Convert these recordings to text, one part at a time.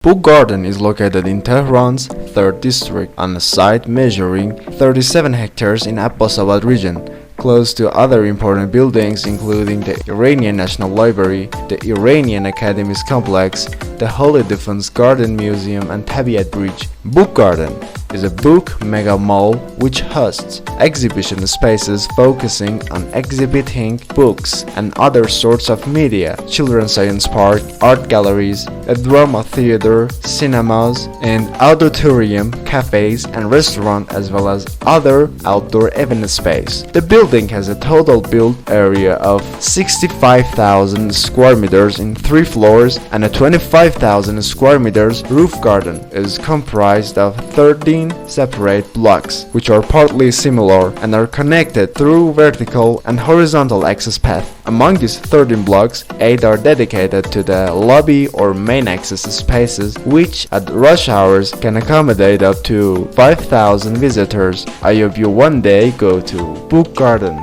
Book Garden is located in Tehran's 3rd district on a site measuring 37 hectares in Abbas Abbad region, close to other important buildings including the Iranian National Library, the Iranian Academies Complex, the Holy Defense Garden Museum and Tabiat Bridge. Book Garden is a book mega mall which hosts exhibition spaces focusing on exhibiting books and other sorts of media, children's science park, art galleries, a drama theater, cinemas, and auditorium, cafes and restaurant, as well as other outdoor event space. The building has a total built area of 65,000 square meters in 3 floors, and a 25,000 square meters roof garden is comprised of 13 separate blocks, which are partly similar and are connected through vertical and horizontal access path. Among these 13 blocks, 8 are dedicated to the lobby or main access spaces, which at rush hours can accommodate up to 5,000 visitors. I hope you one day go to Book Garden.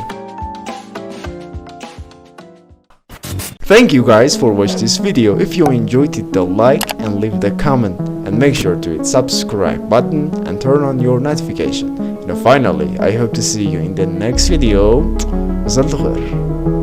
Thank you guys for watching this video. If you enjoyed it, then like and leave the comment, and make sure to hit subscribe button and turn on your notification. And finally, I hope to see you in the next video. مساء الخير.